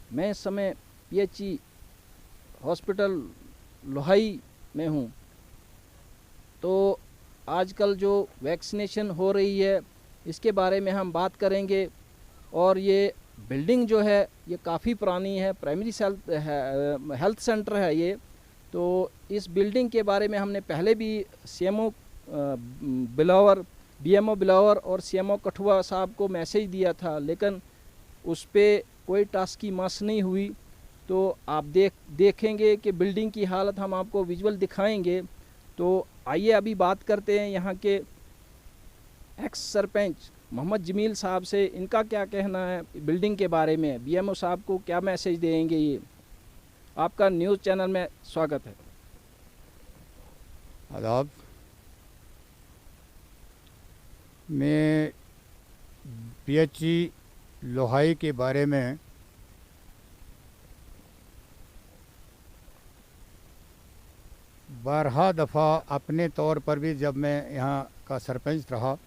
मैं इस समय पीएचई हॉस्पिटल लोहाई में हूँ। तो आजकल जो वैक्सीनेशन हो रही है इसके बारे में हम बात करेंगे। और ये बिल्डिंग जो है ये काफ़ी पुरानी है, प्राइमरी हेल्थ सेंटर है ये। तो इस बिल्डिंग के बारे में हमने पहले भी सीएमओ बिलावर, बीएमओ बिलावर और सीएमओ कठुआ साहब को मैसेज दिया था, लेकिन उस पर कोई टास्क की मस नहीं हुई। तो आप देखेंगे कि बिल्डिंग की हालत हम आपको विजुअल दिखाएंगे। तो आइए अभी बात करते हैं यहाँ के एक्स सरपंच मोहम्मद जमील साहब से, इनका क्या कहना है बिल्डिंग के बारे में, बीएमओ साहब को क्या मैसेज देंगे। ये आपका न्यूज़ चैनल में स्वागत है। आदाब। मैं पीएचई लोहाई के बारे में बारहा दफ़ा अपने तौर पर भी, जब मैं यहाँ का सरपंच रहा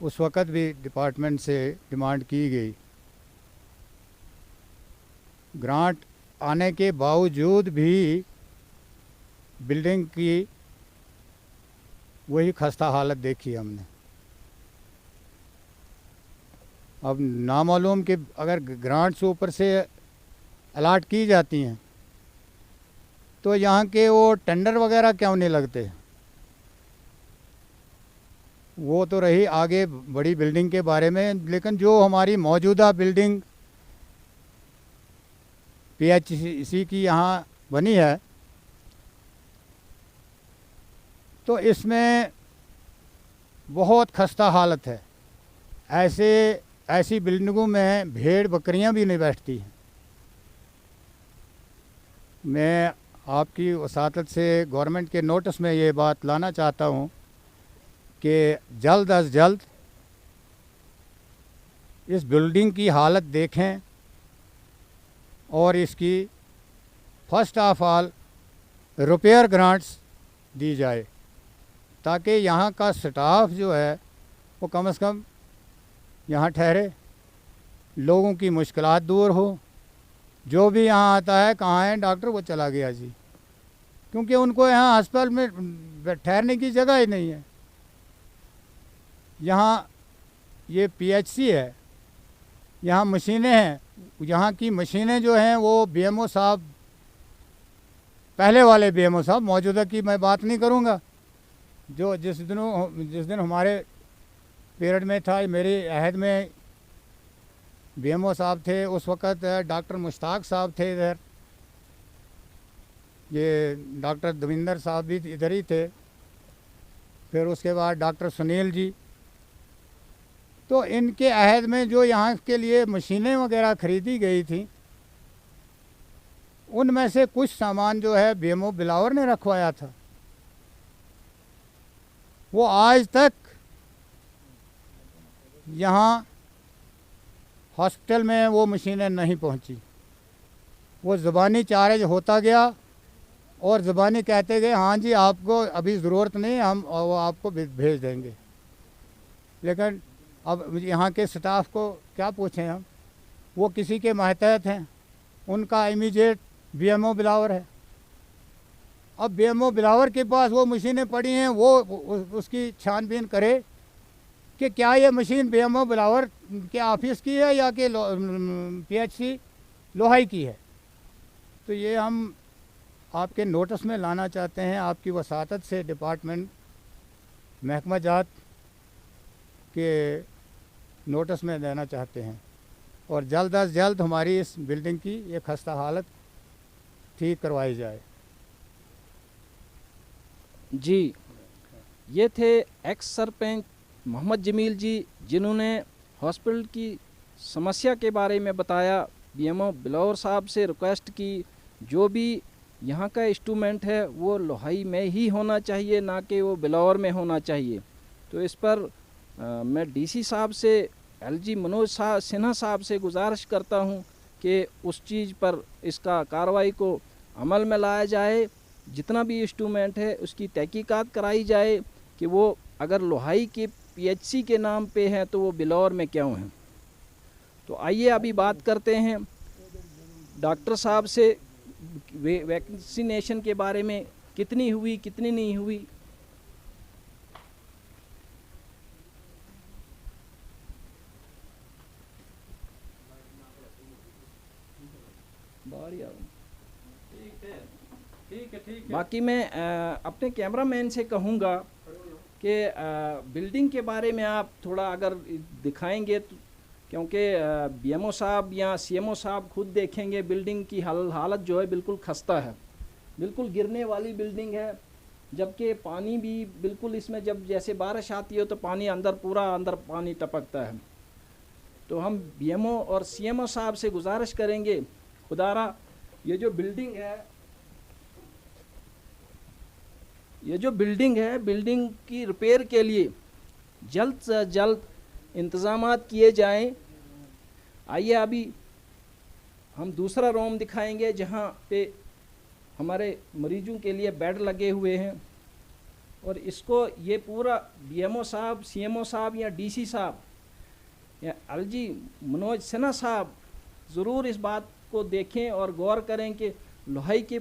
उस वक़्त भी डिपार्टमेंट से डिमांड की गई। ग्रांट आने के बावजूद भी बिल्डिंग की वही खस्ता हालत देखी हमने। अब नामालूम कि अगर ग्रांट्स ऊपर से अलाट की जाती हैं तो यहाँ के वो टेंडर वगैरह क्यों नहीं लगते। वो तो रही आगे बड़ी बिल्डिंग के बारे में, लेकिन जो हमारी मौजूदा बिल्डिंग पीएचसी की यहाँ बनी है तो इसमें बहुत खस्ता हालत है। ऐसी बिल्डिंगों में भेड़ बकरियां भी नहीं बैठती हैं। मैं आपकी वसातत से गवर्नमेंट के नोटिस में ये बात लाना चाहता हूँ कि जल्द अज जल्द इस बिल्डिंग की हालत देखें और इसकी first of all repair grants दी जाए, ताकि यहाँ का स्टाफ जो है वो कम से कम यहाँ ठहरे, लोगों की मुश्किलात दूर हो। जो भी यहाँ आता है, कहाँ है डॉक्टर, वो चला गया जी, क्योंकि उनको यहाँ अस्पताल में ठहरने की जगह ही नहीं है। यहाँ ये पीएचसी है, यहाँ मशीनें हैं, यहाँ की मशीनें जो हैं वो बीएमओ साहब, पहले वाले बीएमओ साहब, मौजूदा की मैं बात नहीं करूँगा, जो जिस दिन हमारे पीरियड में था, मेरे अहद में बीएमओ साहब थे, उस वक़्त डॉक्टर मुश्ताक साहब थे इधर, ये डॉक्टर दविंदर साहब भी इधर ही थे, फिर उसके बाद डॉक्टर सुनील जी। तो इनके अहद में जो यहाँ के लिए मशीनें वगैरह ख़रीदी गई थी, उनमें से कुछ सामान जो है बीएमओ बिलावर ने रखवाया था। वो आज तक यहाँ हॉस्पिटल में वो मशीनें नहीं पहुँची। वो ज़बानी चार्ज होता गया और ज़बानी कहते गए हाँ जी आपको अभी ज़रूरत नहीं, हम वो आपको भेज देंगे। लेकिन अब यहाँ के स्टाफ को क्या पूछें हम, वो किसी के मातहत हैं, उनका इमीडिएट बीएमओ बिलावर है। अब बीएमओ बिलावर के पास वो मशीनें पड़ी हैं, वो उसकी छानबीन करे कि क्या ये मशीन बीएमओ बिलावर के ऑफिस की है या कि पीएचसी लोहाई की है। तो ये हम आपके नोटिस में लाना चाहते हैं, आपकी वसातत से डिपार्टमेंट महकमा जात के नोटिस में देना चाहते हैं, और जल्द अज जल्द हमारी इस बिल्डिंग की ये खस्ता हालत ठीक करवाई जाए। जी, ये थे एक्स सरपंच मोहम्मद जमील जी, जिन्होंने हॉस्पिटल की समस्या के बारे में बताया। बीएमओ बिलावर साहब से रिक्वेस्ट की, जो भी यहाँ का इंस्ट्रूमेंट है वो लोहाई में ही होना चाहिए, ना कि वो बिलावर में होना चाहिए। तो इस पर मैं डीसी साहब से, एलजी मनोज सिन्हा साहब से गुजारिश करता हूँ कि उस चीज़ पर इसका कार्रवाई को अमल में लाया जाए। जितना भी इंस्ट्रूमेंट है उसकी तहकीकात कराई जाए कि वो अगर लोहाई के पीएचसी के नाम पे हैं तो वो बिलावर में क्यों हैं। तो आइए अभी बात करते हैं डॉक्टर साहब से वैक्सीनेशन के बारे में कितनी हुई कितनी नहीं हुई। बाकी मैं अपने कैमरामैन से कहूँगा कि बिल्डिंग के बारे में आप थोड़ा अगर दिखाएंगे तो, क्योंकि बीएमओ साहब या सीएमओ साहब खुद देखेंगे बिल्डिंग की हालत जो है बिल्कुल खस्ता है, बिल्कुल गिरने वाली बिल्डिंग है। जबकि पानी भी बिल्कुल इसमें जब जैसे बारिश आती है तो पानी पूरा अंदर पानी टपकता है। तो हम बीएमओ और सीएमओ साहब से गुजारिश करेंगे, खुदारा ये जो बिल्डिंग है बिल्डिंग की रिपेयर के लिए जल्द से जल्द इंतज़ामात किए जाएं। आइए अभी हम दूसरा रूम दिखाएंगे जहां पे हमारे मरीजों के लिए बेड लगे हुए हैं, और इसको ये पूरा बीएमओ साहब, सीएमओ साहब या डीसी साहब या एलजी मनोज सिन्हा साहब ज़रूर इस बात को देखें और गौर करें कि लोहाई के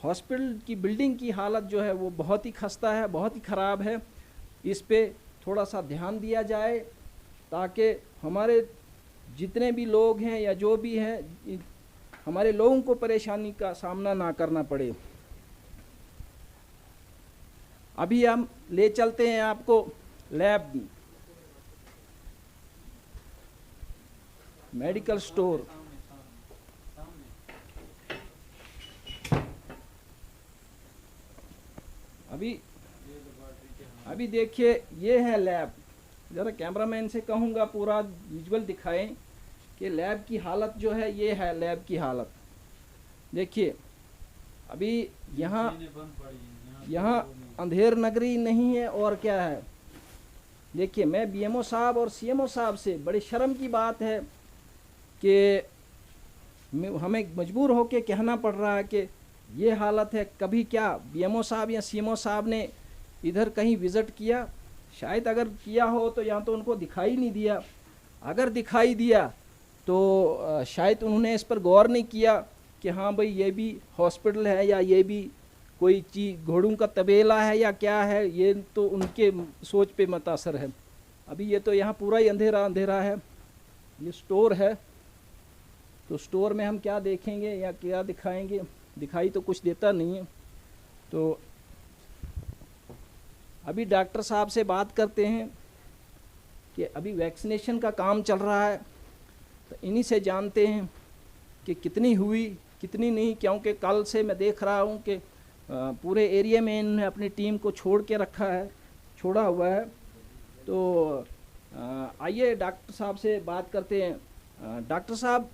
हॉस्पिटल की बिल्डिंग की हालत जो है वो बहुत ही खस्ता है, बहुत ही ख़राब है। इस पे थोड़ा सा ध्यान दिया जाए ताकि हमारे जितने भी लोग हैं या जो भी हैं, हमारे लोगों को परेशानी का सामना ना करना पड़े। अभी हम ले चलते हैं आपको लैब, मेडिकल स्टोर। अभी देखिए ये है लैब। ज़रा कैमरामैन से कहूँगा पूरा विजुअल दिखाएं कि लैब की हालत जो है, ये है लैब की हालत। देखिए अभी यहाँ अंधेर नगरी नहीं है और क्या है। देखिए मैं बीएमओ साहब और सीएमओ साहब से बड़ी शर्म की बात है कि हमें मजबूर होकर कहना पड़ रहा है कि ये हालत है। कभी क्या बीएमओ साहब या सीएमओ साहब ने इधर कहीं विज़िट किया? शायद अगर किया हो तो यहाँ तो उनको दिखाई नहीं दिया। अगर दिखाई दिया तो शायद उन्होंने इस पर गौर नहीं किया कि हाँ भाई ये भी हॉस्पिटल है या ये भी कोई चीज़ घोड़ों का तबेला है या क्या है। ये तो उनके सोच पे मुतासर है। अभी ये तो यहाँ पूरा ही अंधेरा अंधेरा है। ये स्टोर है, तो स्टोर में हम क्या देखेंगे या क्या दिखाएंगे? दिखाई तो कुछ देता नहीं है। तो अभी डॉक्टर साहब से बात करते हैं कि अभी वैक्सीनेशन का काम चल रहा है, तो इन्हीं से जानते हैं कि कितनी हुई कितनी नहीं। क्योंकि कल से मैं देख रहा हूँ कि पूरे एरिया में इन्होंने अपनी टीम को छोड़ा हुआ है। तो आइए डॉक्टर साहब से बात करते हैं। डॉक्टर साहब,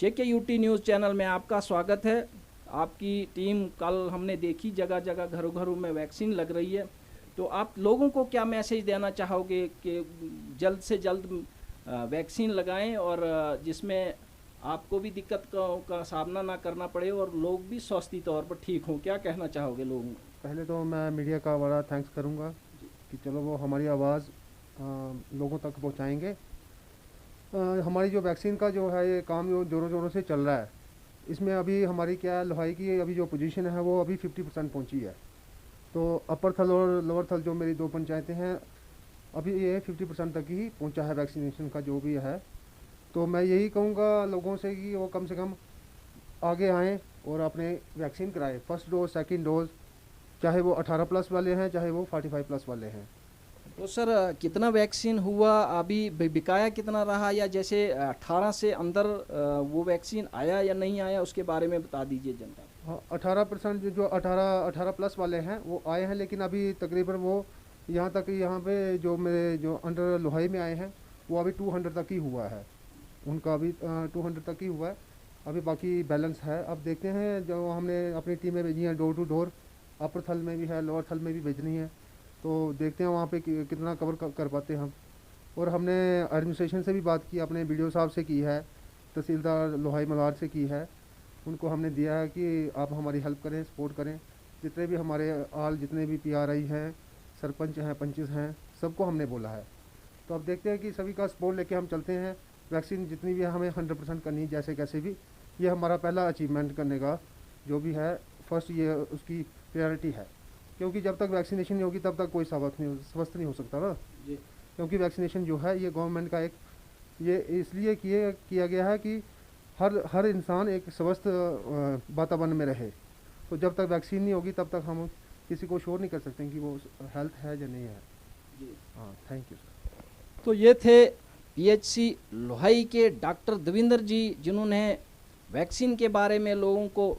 JKUT न्यूज़ चैनल में आपका स्वागत है। आपकी टीम कल हमने देखी जगह जगह घरों घरों में वैक्सीन लग रही है, तो आप लोगों को क्या मैसेज देना चाहोगे कि जल्द से जल्द वैक्सीन लगाएं और जिसमें आपको भी दिक्कत का सामना ना करना पड़े और लोग भी स्वास्थ्य तौर पर ठीक हों? क्या कहना चाहोगे लोगों को? पहले तो मैं मीडिया का बड़ा थैंक्स करूंगा कि चलो वो हमारी आवाज़ लोगों तक पहुंचाएंगे। हमारी जो वैक्सीन का जो है ये काम जो ज़ोरों ज़ोरों से चल रहा है, इसमें अभी हमारी क्या लोहाई की अभी जो पोजीशन है वो अभी 50% पहुंची है। तो अपर थल और लोअर थल जो मेरी 2 पंचायतें हैं, अभी ये 50% तक ही पहुंचा है वैक्सीनेशन का जो भी है। तो मैं यही कहूँगा लोगों से कि वो कम से कम आगे आएँ और अपने वैक्सीन कराएँ, फर्स्ट डोज सेकंड डोज, चाहे वो 18+ वाले हैं चाहे वो 45+ वाले हैं। तो सर कितना वैक्सीन हुआ, अभी बिकाया कितना रहा, या जैसे 18 से अंदर वो वैक्सीन आया या नहीं आया उसके बारे में बता दीजिए जनता। हाँ, 18% जो 18+ वाले हैं वो आए हैं, लेकिन अभी तकरीबन वो यहाँ पे जो मेरे जो अंडर लोहाई में आए हैं वो अभी 200 तक ही हुआ है। उनका अभी 200 तक ही हुआ है, अभी बाकी बैलेंस है। अब देखते हैं जो हमने अपनी टीमें भेजी हैं डोर टू डोर, अपर थल में भी है लोअर थल में भी भेजनी है, तो देखते हैं वहाँ पे कितना कवर कर पाते हैं हम। और हमने एडमिनिस्ट्रेशन से भी बात की, अपने BDO साहब से की है, तहसीलदार लोहाई मलार से की है। उनको हमने दिया है कि आप हमारी हेल्प करें, सपोर्ट करें। जितने भी हमारे जितने भी PRI हैं, सरपंच हैं, पंचेस हैं, सबको हमने बोला है। तो अब देखते हैं कि सभी का सपोर्ट लेके हम चलते हैं। वैक्सीन जितनी भी है हमें 100% करनी है जैसे कैसे भी, ये हमारा पहला अचीवमेंट करने का जो भी है फर्स्ट ये उसकी प्रायोरिटी है, क्योंकि जब तक वैक्सीनेशन नहीं होगी तब तक कोई स्वस्थ नहीं हो सकता ना जी। क्योंकि वैक्सीनेशन जो है ये गवर्नमेंट का एक ये इसलिए किया गया है कि हर इंसान एक स्वस्थ वातावरण में रहे। तो जब तक वैक्सीन नहीं होगी तब तक हम किसी को श्योर नहीं कर सकते कि वो हेल्थ है या नहीं है। जी। हाँ, थैंक यू सर। तो ये थे पीएचसी लोहाई के डॉक्टर देविंदर जी, जिन्होंने वैक्सीन के बारे में लोगों को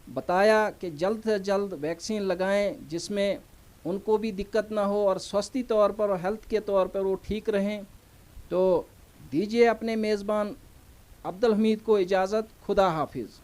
बताया कि जल्द से जल्द वैक्सीन लगाएं, जिसमें उनको भी दिक्कत ना हो और स्वास्थ्य तौर पर और हेल्थ के तौर पर वो ठीक रहें। तो दीजिए अपने मेज़बान अब्दुल हमीद को इजाज़त। खुदा हाफिज़।